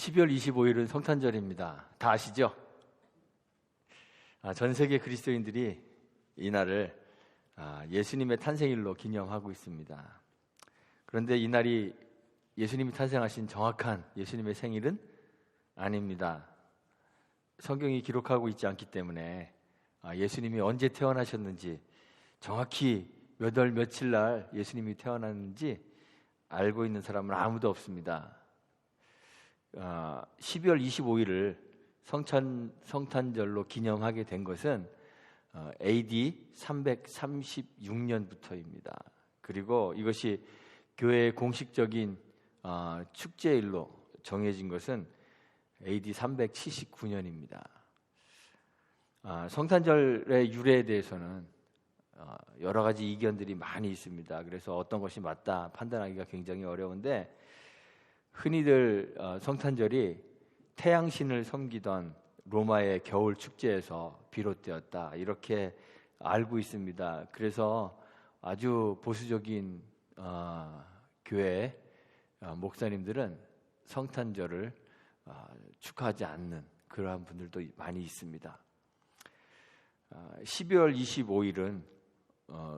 12월 25일은 성탄절입니다. 다 아시죠? 전 세계 그리스도인들이 이날을 예수님의 탄생일로 기념하고 있습니다. 그런데 이날이 예수님이 탄생하신 정확한 예수님의 생일은 아닙니다. 성경이 기록하고 있지 않기 때문에 예수님이 언제 태어나셨는지, 정확히 몇 월 며칠 날 예수님이 태어났는지 알고 있는 사람은 아무도 없습니다. 12월 25일을 성탄절로 기념하게 된 것은 AD 336년부터입니다. 그리고 이것이 교회의 공식적인 축제일로 정해진 것은 AD 379년입니다. 성탄절의 유래에 대해서는 여러 가지 이견들이 많이 있습니다. 그래서 어떤 것이 맞다 판단하기가 굉장히 어려운데, 흔히들 성탄절이 태양신을 섬기던 로마의 겨울 축제에서 비롯되었다 이렇게 알고 있습니다. 그래서 아주 보수적인 교회 목사님들은 성탄절을 축하하지 않는 그러한 분들도 많이 있습니다. 12월 25일은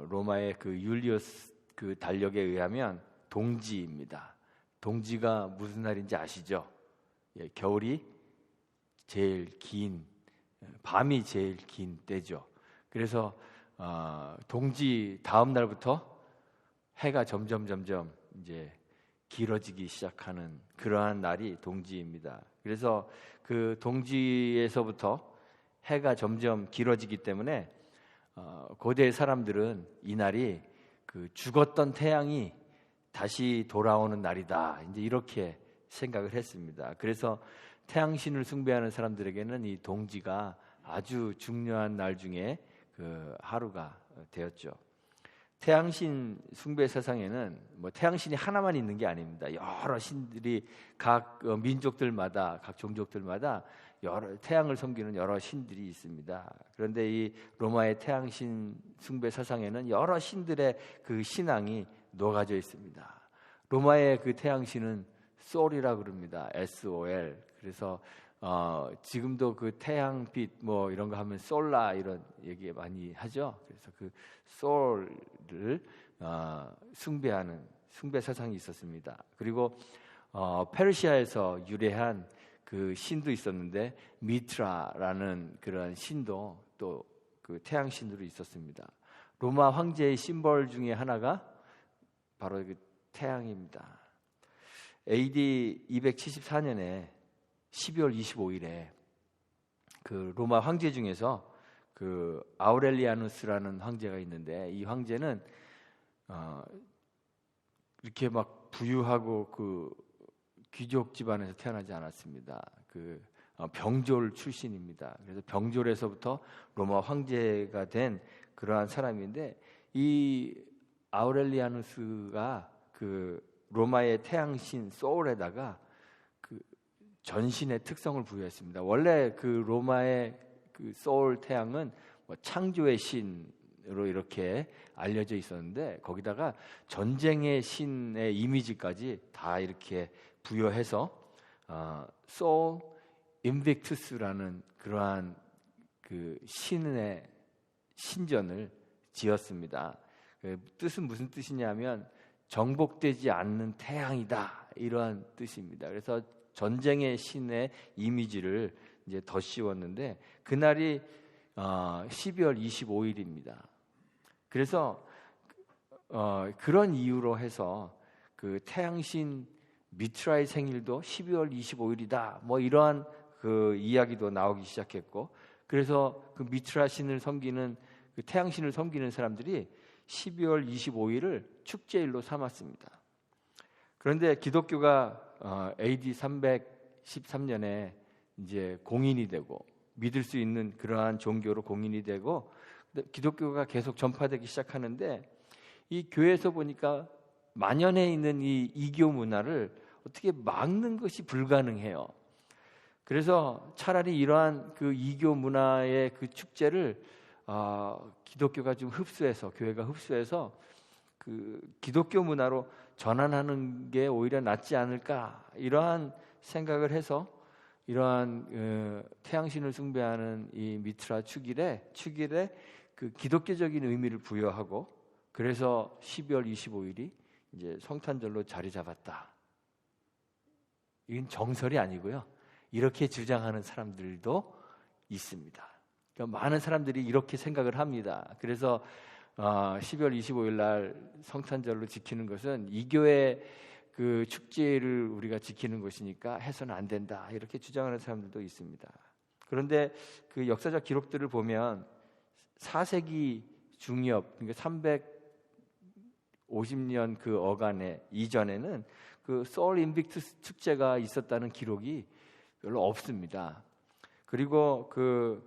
로마의 그 율리우스 그 달력에 의하면 동지입니다. 동지가 무슨 날인지 아시죠? 겨울이 제일 긴, 밤이 제일 긴 때죠. 그래서 동지 다음 날부터 해가 점점 이제 길어지기 시작하는 그러한 날이 동지입니다. 그래서 그 동지에서부터 해가 점점 길어지기 때문에 고대 사람들은 이 날이 그 죽었던 태양이 다시 돌아오는 날이다, 이제 이렇게 생각을 했습니다. 그래서 태양신을 숭배하는 사람들에게는 이 동지가 아주 중요한 날 중에 그 하루가 되었죠. 태양신 숭배 세상에는 태양신이 하나만 있는 게 아닙니다. 여러 신들이 각 민족들마다, 각 종족들마다 여러 태양을 섬기는 여러 신들이 있습니다. 그런데 이 로마의 태양신 숭배 사상에는 여러 신들의 그 신앙이 녹아져 있습니다. 로마의 그 태양신은 솔이라 그럽니다. SOL. 그래서 지금도 그 태양빛 이런 거 하면 솔라 이런 얘기 많이 하죠. 그래서 그 솔을 숭배하는 숭배 사상이 있었습니다. 그리고 페르시아에서 유래한 그 신도 있었는데 미트라라는 그런 신도 또 그 태양 신으로 있었습니다. 로마 황제의 심벌 중에 하나가 바로 그 태양입니다. AD 274년에 12월 25일에 그 로마 황제 중에서 그 아우렐리아누스라는 황제가 있는데, 이 황제는 이렇게 막 부유하고 그 귀족 집안에서 태어나지 않았습니다. 그 병졸 출신입니다. 그래서 병졸에서부터 로마 황제가 된 그러한 사람인데, 이 아우렐리아누스가 그 로마의 태양신 소울에다가 그 전신의 특성을 부여했습니다. 원래 그 로마의 그 소울 태양은 창조의 신으로 이렇게 알려져 있었는데, 거기다가 전쟁의 신의 이미지까지 다 이렇게 부여해서 소울 인빅투스라는 그러한 그 신의 신전을 지었습니다. 그 뜻은 무슨 뜻이냐면 정복되지 않는 태양이다, 이러한 뜻입니다. 그래서 전쟁의 신의 이미지를 이제 더 씌웠는데, 그날이 12월 25일입니다. 그래서 그런 이유로 해서 그 태양신 미트라의 생일도 12월 25일이다, 이러한 그 이야기도 나오기 시작했고, 그래서 그 미트라 신을 섬기는 그 태양신을 섬기는 사람들이 12월 25일을 축제일로 삼았습니다. 그런데 기독교가 AD 313년에 이제 공인이 되고, 믿을 수 있는 그러한 종교로 공인이 되고, 기독교가 계속 전파되기 시작하는데, 이 교회에서 보니까 만연해 있는 이 이교 문화를 어떻게 막는 것이 불가능해요. 그래서 차라리 이러한 그 이교 문화의 그 축제를 기독교가 좀 흡수해서, 교회가 흡수해서 그 기독교 문화로 전환하는 게 오히려 낫지 않을까, 이러한 생각을 해서 이러한 태양신을 숭배하는 이 미트라 축일에 그 기독교적인 의미를 부여하고, 그래서 12월 25일이 이제 성탄절로 자리 잡았다. 이건 정설이 아니고요. 이렇게 주장하는 사람들도 있습니다. 그러니까 많은 사람들이 이렇게 생각을 합니다. 그래서 12월 25일 날 성탄절로 지키는 것은 이교의 그 축제를 우리가 지키는 것이니까 해서는 안 된다, 이렇게 주장하는 사람들도 있습니다. 그런데 그 역사적 기록들을 보면 4세기 중엽, 그러니까 350년 그 어간에 이전에는 그 소울 인빅투스 축제가 있었다는 기록이 별로 없습니다. 그리고 그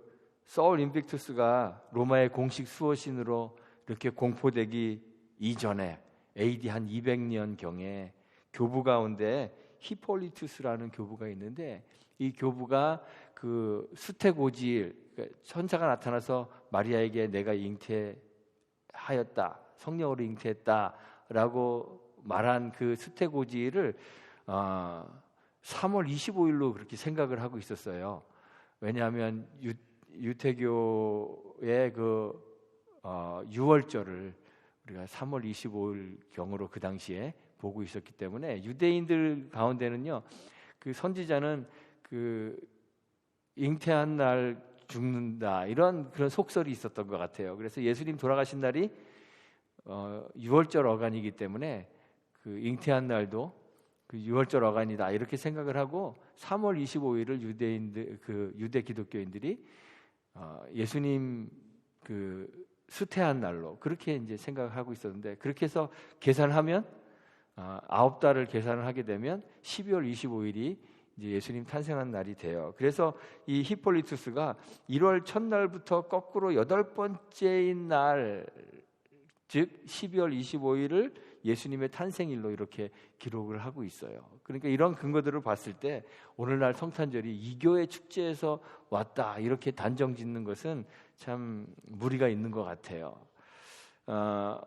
소울 인빅투스가 로마의 공식 수호신으로 이렇게 공포되기 이전에 AD 한 200년 경에 교부 가운데 히폴리투스라는 교부가 있는데, 이 교부가 그 수태고지일, 그러니까 천사가 나타나서 마리아에게 내가 잉태하였다, 성령으로 잉태했다라고 말한 그 수태고지일을 3월 25일로 그렇게 생각을 하고 있었어요. 왜냐하면 유태교의 그 유월절을 우리가 3월 25일 경으로 그 당시에 보고 있었기 때문에, 유대인들 가운데는요, 그 선지자는 그 잉태한 날 죽는다, 이런 그런 속설이 있었던 것 같아요. 그래서 예수님 돌아가신 날이 유월절 어간이기 때문에 그 잉태한 날도 그 유월절 어간이다, 이렇게 생각을 하고 3월 25일을 유대 기독교인들이 예수님 그 수태한 날로 그렇게 이제 생각을 하고 있었는데, 그렇게 해서 계산하면 9달을 계산을 하게 되면 12월 25일이 이제 예수님 탄생한 날이 돼요. 그래서 이 히폴리투스가 1월 첫날부터 거꾸로 8번째인 날, 즉 12월 25일을 예수님의 탄생일로 이렇게 기록을 하고 있어요. 그러니까 이런 근거들을 봤을 때 오늘날 성탄절이 이교의 축제에서 왔다, 이렇게 단정 짓는 것은 참 무리가 있는 것 같아요.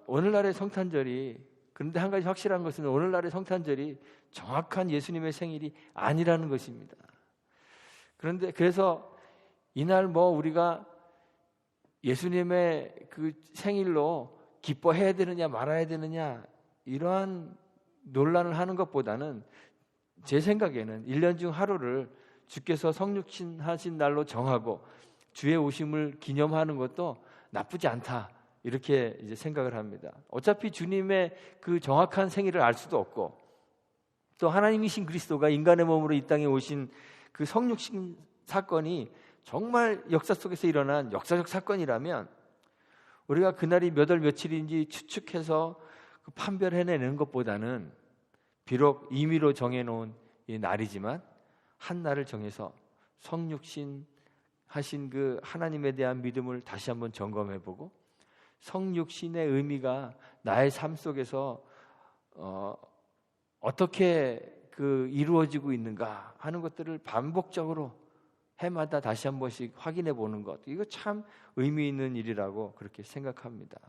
오늘날의 성탄절이, 그런데 한 가지 확실한 것은 오늘날의 성탄절이 정확한 예수님의 생일이 아니라는 것입니다. 그래서 이날 우리가 예수님의 그 생일로 기뻐해야 되느냐 말아야 되느냐, 이러한 논란을 하는 것보다는 제 생각에는 1년 중 하루를 주께서 성육신 하신 날로 정하고 주의 오심을 기념하는 것도 나쁘지 않다, 이렇게 이제 생각을 합니다. 어차피 주님의 그 정확한 생일을 알 수도 없고, 또 하나님이신 그리스도가 인간의 몸으로 이 땅에 오신 그 성육신 사건이 정말 역사 속에서 일어난 역사적 사건이라면 우리가 그날이 몇 월 며칠인지 추측해서 그 판별해내는 것보다는, 비록 임의로 정해놓은 이 날이지만 한 날을 정해서 성육신 하신 그 하나님에 대한 믿음을 다시 한번 점검해보고, 성육신의 의미가 나의 삶 속에서 어떻게 그 이루어지고 있는가 하는 것들을 반복적으로 해마다 다시 한 번씩 확인해 보는 것, 이거 참 의미 있는 일이라고 그렇게 생각합니다.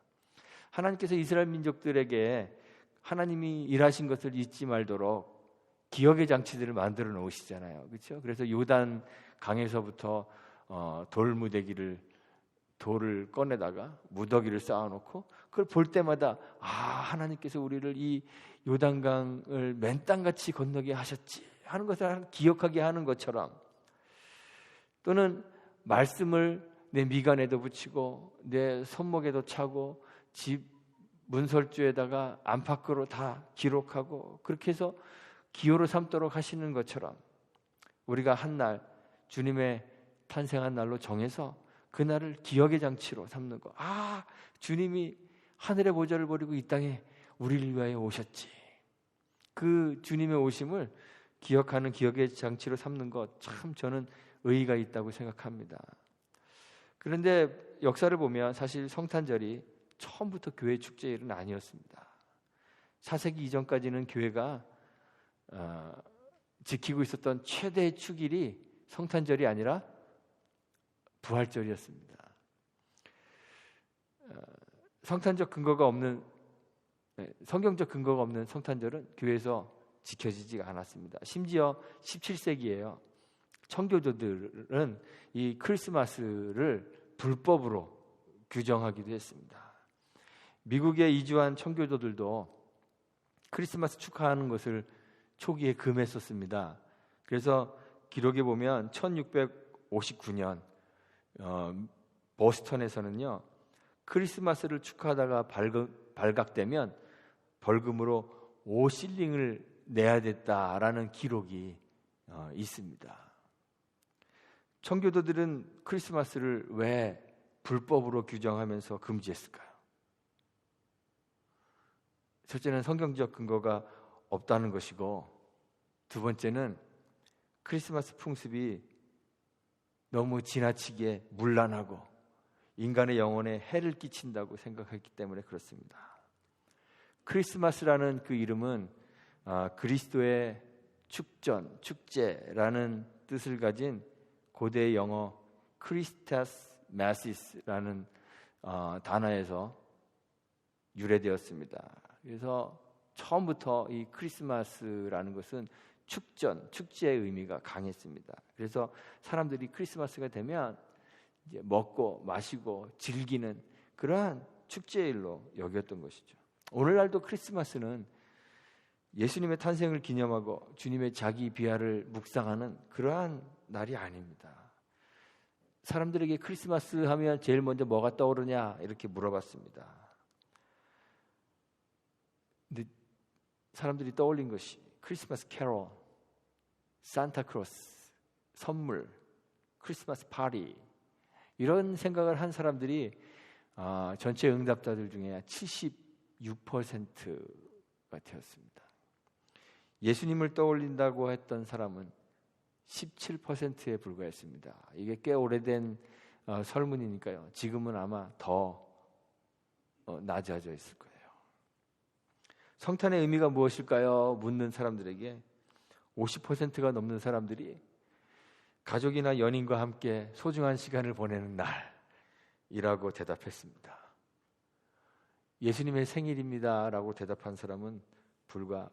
하나님께서 이스라엘 민족들에게 하나님이 일하신 것을 잊지 말도록 기억의 장치들을 만들어 놓으시잖아요, 그렇죠? 그래서 요단 강에서부터 돌을 꺼내다가 무더기를 쌓아놓고 그걸 볼 때마다 하나님께서 우리를 이 요단강을 맨땅같이 건너게 하셨지 하는 것을 기억하게 하는 것처럼, 또는 말씀을 내 미간에도 붙이고 내 손목에도 차고 집 문설주에다가 안팎으로 다 기록하고 그렇게 해서 기호로 삼도록 하시는 것처럼, 우리가 한 날 주님의 탄생한 날로 정해서 그날을 기억의 장치로 삼는 것. 주님이 하늘의 보좌를 버리고 이 땅에 우리를 위하여 오셨지. 그 주님의 오심을 기억하는 기억의 장치로 삼는 것, 참 저는 의의가 있다고 생각합니다. 그런데 역사를 보면 사실 성탄절이 처음부터 교회 축제일은 아니었습니다. 4세기 이전까지는 교회가 지키고 있었던 최대의 축일이 성탄절이 아니라 부활절이었습니다. 성경적 근거가 없는 성탄절은 교회에서 지켜지지가 않았습니다. 심지어 17세기에요. 청교도들은 이 크리스마스를 불법으로 규정하기도 했습니다. 미국에 이주한 청교도들도 크리스마스 축하하는 것을 초기에 금했었습니다. 그래서 기록에 보면 1659년 보스턴에서는요, 크리스마스를 축하하다가 발각되면 벌금으로 5실링을 내야 됐다라는 기록이 있습니다. 청교도들은 크리스마스를 왜 불법으로 규정하면서 금지했을까요? 첫째는 성경적 근거가 없다는 것이고, 두 번째는 크리스마스 풍습이 너무 지나치게 문란하고 인간의 영혼에 해를 끼친다고 생각했기 때문에 그렇습니다. 크리스마스라는 그 이름은 그리스도의 축전, 축제라는 뜻을 가진 고대 영어 크리스타스 마시스라는 단어에서 유래되었습니다. 그래서 처음부터 이 크리스마스라는 것은 축전, 축제의 의미가 강했습니다. 그래서 사람들이 크리스마스가 되면 이제 먹고 마시고 즐기는 그러한 축제일로 여겼던 것이죠. 오늘날도 크리스마스는 예수님의 탄생을 기념하고 주님의 자기 비하를 묵상하는 그러한 날이 아닙니다. 사람들에게 크리스마스 하면 제일 먼저 뭐가 떠오르냐 이렇게 물어봤습니다. 근데 사람들이 떠올린 것이 크리스마스 캐롤, 산타크로스, 선물, 크리스마스 파티 이런 생각을 한 사람들이 전체 응답자들 중에 76%가 되었습니다. 예수님을 떠올린다고 했던 사람은 17%에 불과했습니다. 이게 꽤 오래된 설문이니까요. 지금은 아마 더 낮아져 있을 거예요. 성탄의 의미가 무엇일까요? 묻는 사람들에게 50%가 넘는 사람들이 가족이나 연인과 함께 소중한 시간을 보내는 날이라고 대답했습니다. 예수님의 생일입니다 라고 대답한 사람은 불과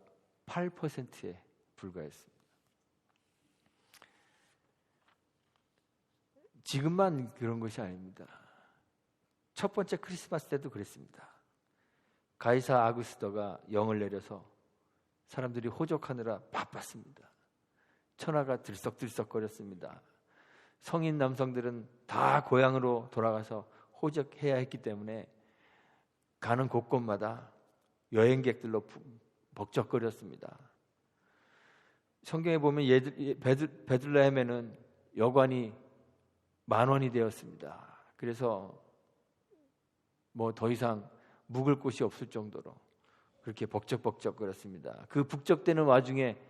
8%에 불과했습니다. 지금만 그런 것이 아닙니다. 첫 번째 크리스마스 때도 그랬습니다. 가이사 아구스토가 영을 내려서 사람들이 호적하느라 바빴습니다. 천하가 들썩들썩거렸습니다. 성인 남성들은 다 고향으로 돌아가서 호적해야 했기 때문에 가는 곳곳마다 여행객들로 벅적거렸습니다. 성경에 보면 베들레헴에는 여관이 10,000원이 되었습니다. 그래서 뭐 더 이상 묵을 곳이 없을 정도로 그렇게 벅적벅적거렸습니다. 그 북적대는 와중에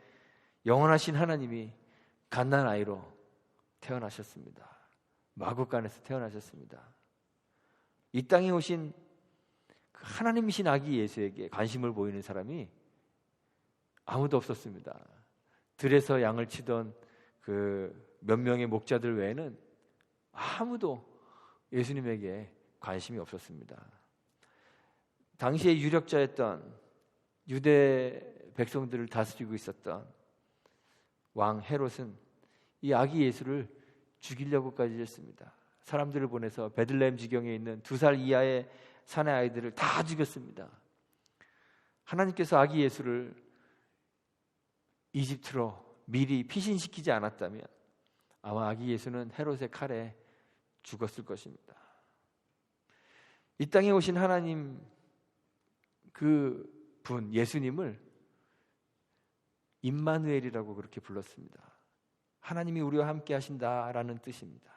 영원하신 하나님이 갓난아이로 태어나셨습니다. 마구간에서 태어나셨습니다. 이 땅에 오신 그 하나님이신 아기 예수에게 관심을 보이는 사람이 아무도 없었습니다. 들에서 양을 치던 그 몇 명의 목자들 외에는 아무도 예수님에게 관심이 없었습니다. 당시의 유력자였던 유대 백성들을 다스리고 있었던 왕 헤롯은 이 아기 예수를 죽이려고까지 했습니다. 사람들을 보내서 베들레헴 지경에 있는 2살 이하의 사내 아이들을 다 죽였습니다. 하나님께서 아기 예수를 이집트로 미리 피신시키지 않았다면 아마 아기 예수는 헤롯의 칼에 죽었을 것입니다. 이 땅에 오신 하나님 그 분 예수님을 임마누엘이라고 그렇게 불렀습니다. 하나님이 우리와 함께 하신다라는 뜻입니다.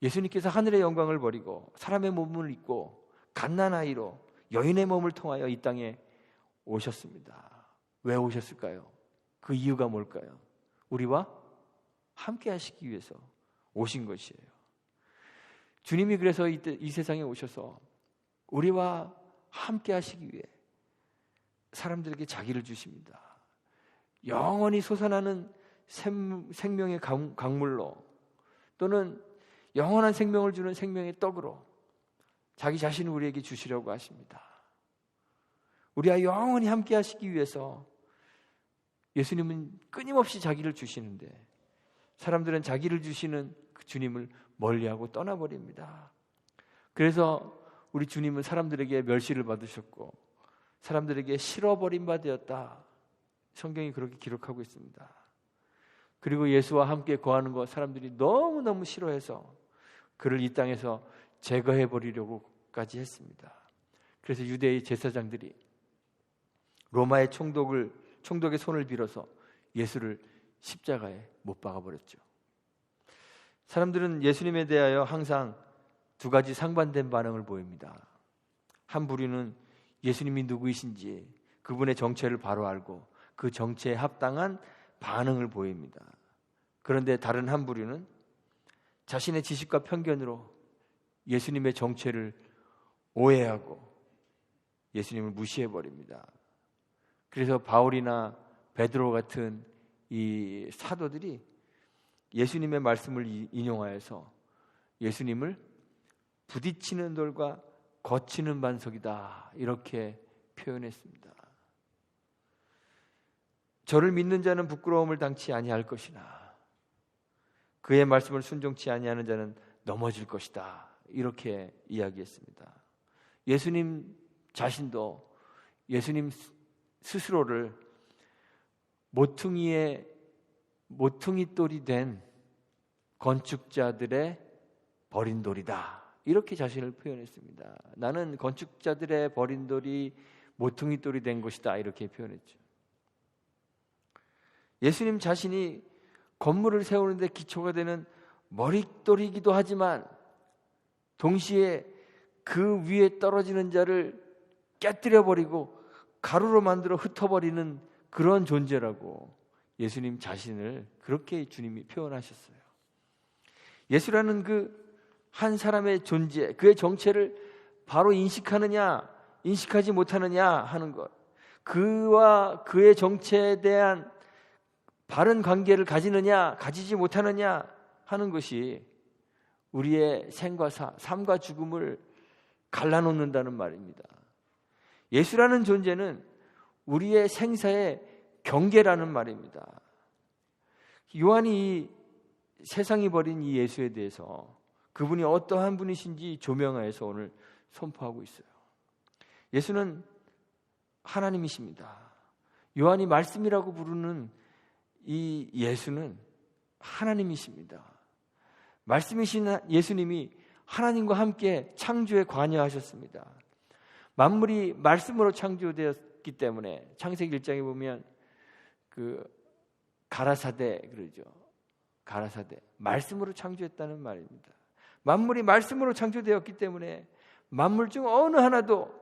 예수님께서 하늘의 영광을 버리고 사람의 몸을 입고 갓난아이로 여인의 몸을 통하여 이 땅에 오셨습니다. 왜 오셨을까요? 그 이유가 뭘까요? 우리와 함께 하시기 위해서 오신 것이에요. 주님이 그래서 이 세상에 오셔서 우리와 함께 하시기 위해 사람들에게 자기를 주십니다. 영원히 솟아나는 생명의 강물로 또는 영원한 생명을 주는 생명의 떡으로 자기 자신을 우리에게 주시려고 하십니다. 우리와 영원히 함께 하시기 위해서 예수님은 끊임없이 자기를 주시는데 사람들은 자기를 주시는 그 주님을 멀리하고 떠나버립니다. 그래서 우리 주님은 사람들에게 멸시를 받으셨고 사람들에게 싫어버린 바 되었다. 성경이 그렇게 기록하고 있습니다. 그리고 예수와 함께 거하는 것 사람들이 너무너무 싫어해서 그를 이 땅에서 제거해버리려고까지 했습니다. 그래서 유대의 제사장들이 로마의 총독의 손을 빌어서 예수를 십자가에 못 박아버렸죠. 사람들은 예수님에 대하여 항상 두 가지 상반된 반응을 보입니다. 한 부류는 예수님이 누구이신지 그분의 정체를 바로 알고 그 정체에 합당한 반응을 보입니다. 그런데 다른 한 부류는 자신의 지식과 편견으로 예수님의 정체를 오해하고 예수님을 무시해버립니다. 그래서 바울이나 베드로 같은 이 사도들이 예수님의 말씀을 인용하여서 예수님을 부딪히는 돌과 거치는 반석이다 이렇게 표현했습니다. 저를 믿는 자는 부끄러움을 당치 아니할 것이나 그의 말씀을 순종치 아니하는 자는 넘어질 것이다 이렇게 이야기했습니다. 예수님 자신도 예수님 스스로를 모퉁이 돌이 된 건축자들의 버린 돌이다 이렇게 자신을 표현했습니다. 나는 건축자들의 버린 돌이 모퉁이 돌이 된 것이다 이렇게 표현했죠. 예수님 자신이 건물을 세우는데 기초가 되는 머릿돌이기도 하지만 동시에 그 위에 떨어지는 자를 깨뜨려버리고 가루로 만들어 흩어버리는 그런 존재라고 예수님 자신을 그렇게 주님이 표현하셨어요. 예수라는 그 한 사람의 존재, 그의 정체를 바로 인식하느냐 인식하지 못하느냐 하는 것, 그와 그의 정체에 대한 바른 관계를 가지느냐 가지지 못하느냐 하는 것이 우리의 생과 삶과 죽음을 갈라놓는다는 말입니다. 예수라는 존재는 우리의 생사의 경계라는 말입니다. 요한이 이 세상이 버린 이 예수에 대해서 그분이 어떠한 분이신지 조명하여서 오늘 선포하고 있어요. 예수는 하나님이십니다. 요한이 말씀이라고 부르는 이 예수는 하나님이십니다. 말씀이신 예수님이 하나님과 함께 창조에 관여하셨습니다. 만물이 말씀으로 창조되었기 때문에 창세기 1장에 보면 그 가라사대 그러죠. 가라사대 말씀으로 창조했다는 말입니다. 만물이 말씀으로 창조되었기 때문에 만물 중 어느 하나도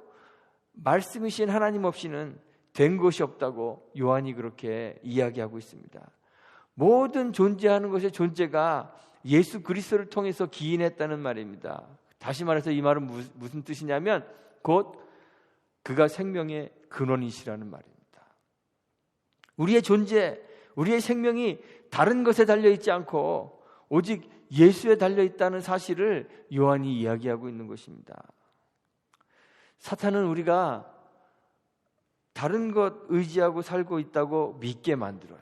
말씀이신 하나님 없이는 된 것이 없다고 요한이 그렇게 이야기하고 있습니다. 모든 존재하는 것의 존재가 예수 그리스도를 통해서 기인했다는 말입니다. 다시 말해서 이 말은 무슨 뜻이냐면 곧 그가 생명의 근원이시라는 말입니다. 우리의 존재, 우리의 생명이 다른 것에 달려있지 않고 오직 예수에 달려있다는 사실을 요한이 이야기하고 있는 것입니다. 사탄은 우리가 다른 것 의지하고 살고 있다고 믿게 만들어요.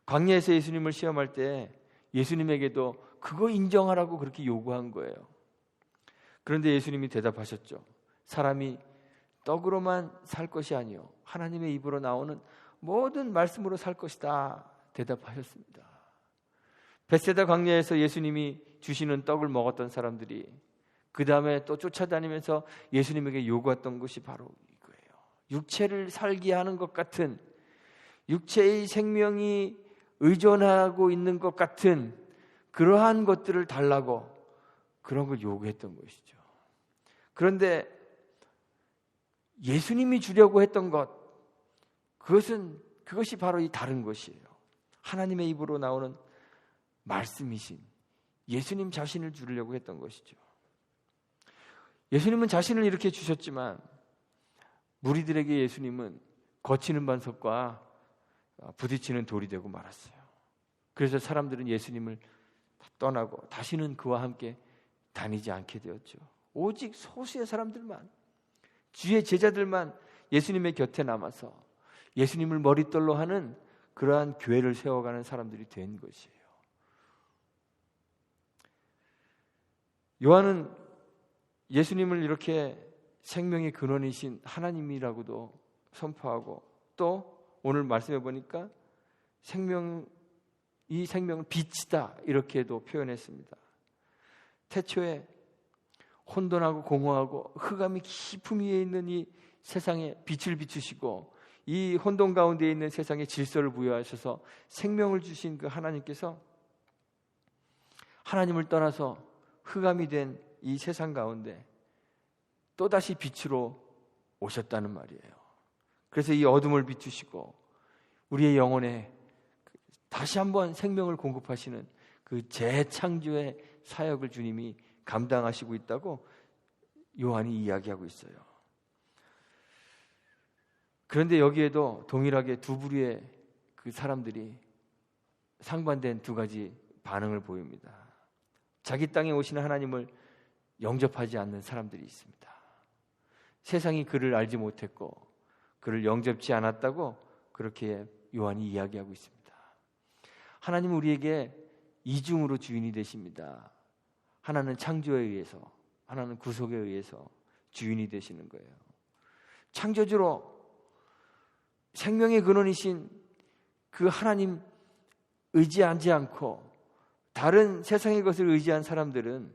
광야에서 예수님을 시험할 때 예수님에게도 그거 인정하라고 그렇게 요구한 거예요. 그런데 예수님이 대답하셨죠. 사람이 떡으로만 살 것이 아니요 하나님의 입으로 나오는 모든 말씀으로 살 것이다 대답하셨습니다. 벳세다 광야에서 예수님이 주시는 떡을 먹었던 사람들이 그 다음에 또 쫓아다니면서 예수님에게 요구했던 것이 바로 이거예요. 육체를 살게 하는 것 같은, 육체의 생명이 의존하고 있는 것 같은 그러한 것들을 달라고 그런 걸 요구했던 것이죠. 그런데 예수님이 주려고 했던 것, 그것이 바로 이 다른 것이에요. 하나님의 입으로 나오는 말씀이신 예수님 자신을 주려고 했던 것이죠. 예수님은 자신을 이렇게 주셨지만 무리들에게 예수님은 거치는 반석과 부딪히는 돌이 되고 말았어요. 그래서 사람들은 예수님을 떠나고 다시는 그와 함께 다니지 않게 되었죠. 오직 소수의 사람들만 주의 제자들만 예수님의 곁에 남아서 예수님을 머릿돌로 하는 그러한 교회를 세워가는 사람들이 된 것이에요. 요한은 예수님을 이렇게 생명의 근원이신 하나님이라고도 선포하고, 또 오늘 말씀해 보니까 이 생명은 빛이다 이렇게도 표현했습니다. 태초에 혼돈하고 공허하고 흑암이 깊음 위에 있는 이 세상에 빛을 비추시고 이 혼돈 가운데 있는 세상에 질서를 부여하셔서 생명을 주신 그 하나님께서 하나님을 떠나서 흑암이 된 이 세상 가운데 또다시 빛으로 오셨다는 말이에요. 그래서 이 어둠을 비추시고 우리의 영혼에 다시 한번 생명을 공급하시는 그 재창조의 사역을 주님이 감당하시고 있다고 요한이 이야기하고 있어요. 그런데 여기에도 동일하게 두 부류의 그 사람들이 상반된 두 가지 반응을 보입니다. 자기 땅에 오시는 하나님을 영접하지 않는 사람들이 있습니다. 세상이 그를 알지 못했고 그를 영접지 않았다고 그렇게 요한이 이야기하고 있습니다. 하나님은 우리에게 이중으로 주인이 되십니다. 하나는 창조에 의해서, 하나는 구속에 의해서 주인이 되시는 거예요. 창조주로 생명의 근원이신 그 하나님 의지하지 않고 다른 세상의 것을 의지한 사람들은,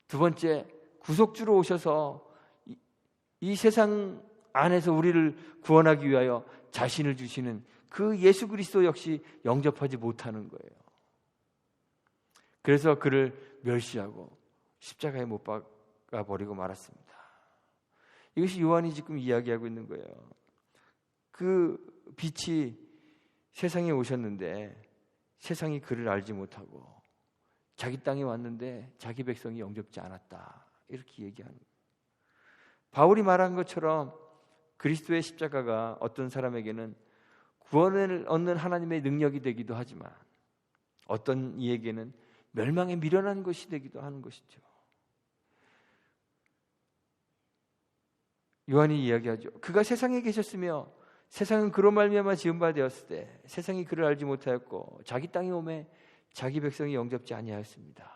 두 번째, 구속주로 오셔서 이 세상 안에서 우리를 구원하기 위하여 자신을 주시는 그 예수 그리스도 역시 영접하지 못하는 거예요. 그래서 그를 멸시하고 십자가에 못 박아 버리고 말았습니다. 이것이 요한이 지금 이야기하고 있는 거예요. 그 빛이 세상에 오셨는데 세상이 그를 알지 못하고 자기 땅에 왔는데 자기 백성이 영접지 않았다, 이렇게 얘기하는 거예요. 바울이 말한 것처럼 그리스도의 십자가가 어떤 사람에게는 구원을 얻는 하나님의 능력이 되기도 하지만 어떤 이에게는 멸망에 미련한 것이 되기도 하는 것이죠. 요한이 이야기하죠. 그가 세상에 계셨으며 세상은 그로 말미암아 지은 바 되었을 때 세상이 그를 알지 못하였고 자기 땅에 오매 자기 백성이 영접지 아니하였습니다.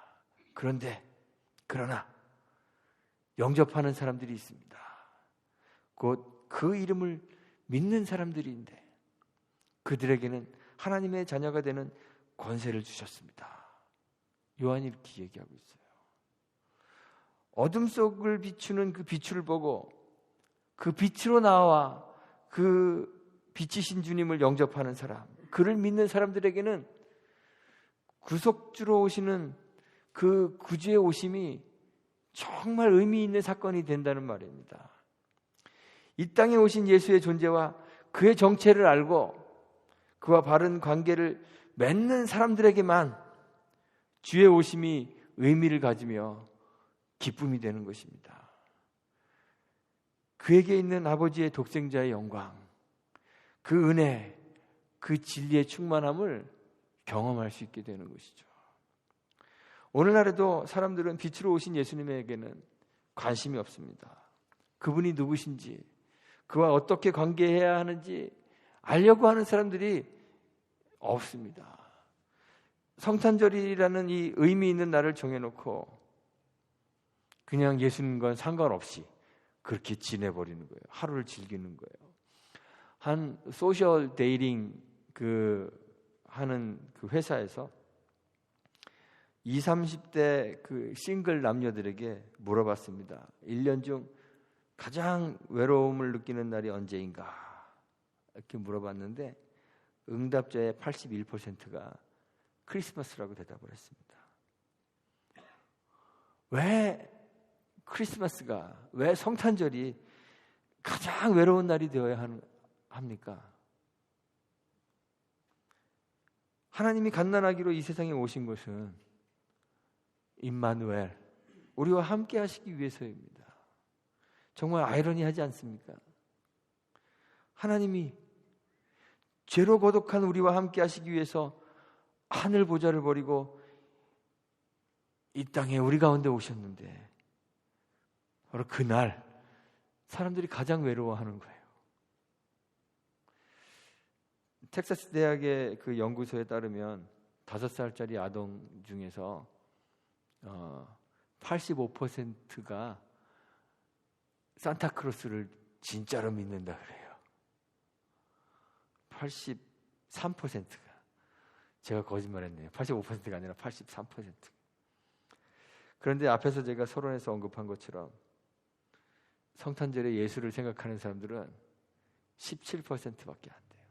그러나 영접하는 사람들이 있습니다. 곧 그 이름을 믿는 사람들인데 그들에게는 하나님의 자녀가 되는 권세를 주셨습니다. 요한이 이렇게 얘기하고 있어요. 어둠 속을 비추는 그 빛을 보고 그 빛으로 나와 그 빛이신 주님을 영접하는 사람, 그를 믿는 사람들에게는 구속주로 오시는 그 구주의 오심이 정말 의미 있는 사건이 된다는 말입니다. 이 땅에 오신 예수의 존재와 그의 정체를 알고 그와 바른 관계를 맺는 사람들에게만 주의 오심이 의미를 가지며 기쁨이 되는 것입니다. 그에게 있는 아버지의 독생자의 영광, 그 은혜, 그 진리의 충만함을 경험할 수 있게 되는 것이죠. 오늘날에도 사람들은 빛으로 오신 예수님에게는 관심이 없습니다. 그분이 누구신지, 그와 어떻게 관계해야 하는지 알려고 하는 사람들이 없습니다. 성탄절이라는 이 의미 있는 날을 정해놓고 그냥 예수님과 상관없이 그렇게 지내버리는 거예요. 하루를 즐기는 거예요. 한 소셜 데이팅 하는 그 회사에서 20, 30대 그 싱글 남녀들에게 물어봤습니다. 1년 중 가장 외로움을 느끼는 날이 언제인가? 이렇게 물어봤는데 응답자의 81%가 크리스마스라고 대답을 했습니다. 왜 크리스마스가, 왜 성탄절이 가장 외로운 날이 되어야 합니까? 하나님이 갓난아기로 이 세상에 오신 것은 임마누엘, 우리와 함께 하시기 위해서입니다. 정말 아이러니하지 않습니까? 하나님이 죄로 고독한 우리와 함께 하시기 위해서 하늘 보좌를 버리고 이 땅에 우리 가운데 오셨는데 바로 그날 사람들이 가장 외로워하는 거예요. 텍사스 대학의 그 연구소에 따르면 5살짜리 아동 중에서 85%가 산타크로스를 진짜로 믿는다 그래요. 83%가. 제가 거짓말했네요. 85%가 아니라 83%. 그런데 앞에서 제가 서론에서 언급한 것처럼 성탄절에 예수를 생각하는 사람들은 17%밖에 안 돼요.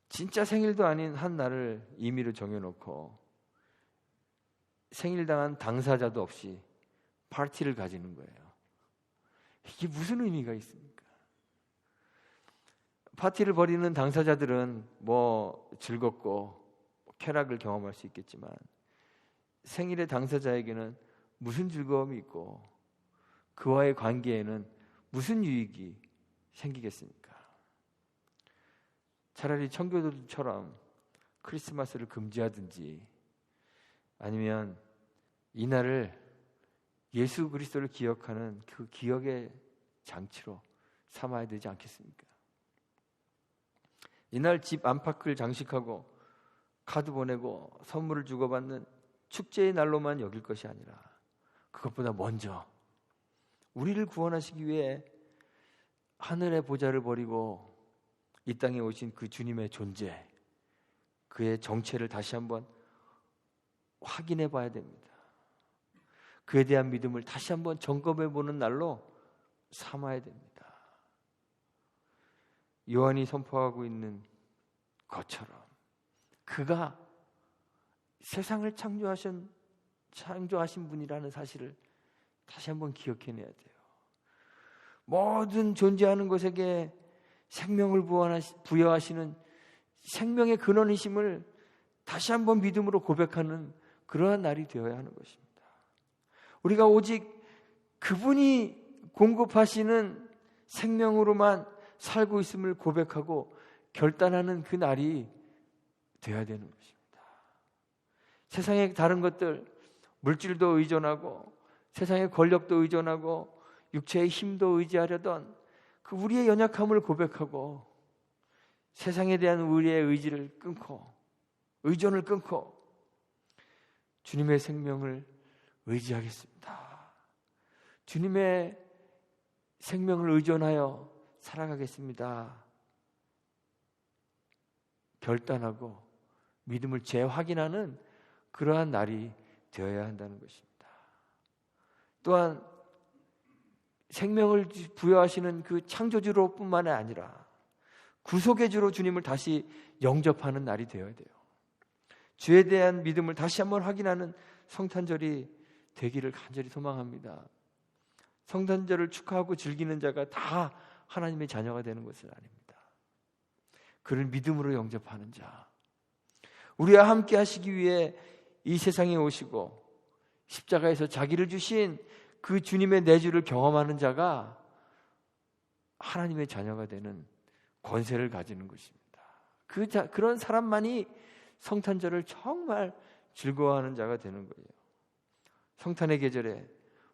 진짜 생일도 아닌 한 날을 임의로 정해놓고 생일당한 당사자도 없이 파티를 가지는 거예요. 이게 무슨 의미가 있습니까? 파티를 벌이는 당사자들은 뭐 즐겁고 쾌락을 경험할 수 있겠지만 생일의 당사자에게는 무슨 즐거움이 있고 그와의 관계에는 무슨 유익이 생기겠습니까? 차라리 청교도처럼 크리스마스를 금지하든지 아니면 이날을 예수 그리스도를 기억하는 그 기억의 장치로 삼아야 되지 않겠습니까? 이날 집 안팎을 장식하고 카드 보내고 선물을 주고받는 축제의 날로만 여길 것이 아니라 그것보다 먼저 우리를 구원하시기 위해 하늘의 보좌를 버리고 이 땅에 오신 그 주님의 존재, 그의 정체를 다시 한번 확인해 봐야 됩니다. 그에 대한 믿음을 다시 한번 점검해 보는 날로 삼아야 됩니다. 요한이 선포하고 있는 것처럼 그가 세상을 창조하신 분이라는 사실을 다시 한번 기억해내야 돼요. 모든 존재하는 것에게 생명을 부여하시는 생명의 근원이심을 다시 한번 믿음으로 고백하는 그러한 날이 되어야 하는 것입니다. 우리가 오직 그분이 공급하시는 생명으로만 살고 있음을 고백하고 결단하는 그 날이 되어야 되는 것입니다. 세상의 다른 것들, 물질도 의존하고 세상의 권력도 의존하고 육체의 힘도 의지하려던 그 우리의 연약함을 고백하고 세상에 대한 우리의 의지를 끊고 의존을 끊고 주님의 생명을 의지하겠습니다. 주님의 생명을 의존하여 살아가겠습니다. 결단하고 믿음을 재확인하는 그러한 날이 되어야 한다는 것입니다. 또한 생명을 부여하시는 그 창조주로 뿐만 아니라 구속의 주로 주님을 다시 영접하는 날이 되어야 돼요. 주에 대한 믿음을 다시 한번 확인하는 성탄절이 되기를 간절히 소망합니다. 성탄절을 축하하고 즐기는 자가 다 하나님의 자녀가 되는 것은 아닙니다. 그를 믿음으로 영접하는 자, 우리와 함께 하시기 위해 이 세상에 오시고 십자가에서 자기를 주신 그 주님의 내주를 경험하는 자가 하나님의 자녀가 되는 권세를 가지는 것입니다. 그런 사람만이 성탄절을 정말 즐거워하는 자가 되는 거예요. 성탄의 계절에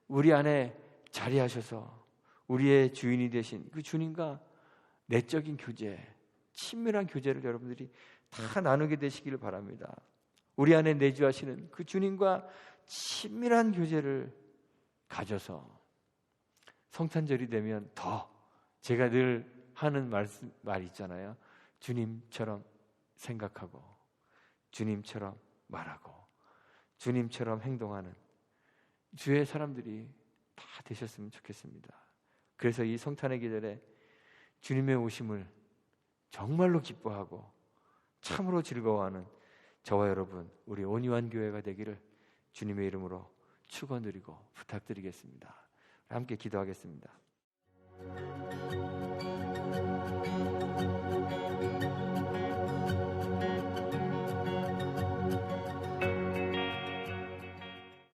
우리 안에 자리하셔서 우리의 주인이 되신 그 주님과 내적인 교제, 친밀한 교제를 여러분들이 다 나누게 되시기를 바랍니다. 우리 안에 내주하시는 그 주님과 친밀한 교제를 가져서 성탄절이 되면 더 제가 늘 하는 말 있잖아요. 주님처럼 생각하고 주님처럼 말하고 주님처럼 행동하는 주의 사람들이 다 되셨으면 좋겠습니다. 그래서 이 성탄의 계절에 주님의 오심을 정말로 기뻐하고 참으로 즐거워하는 저와 여러분, 우리 온유한 교회가 되기를 주님의 이름으로 축원드리고 부탁드리겠습니다. 함께 기도하겠습니다.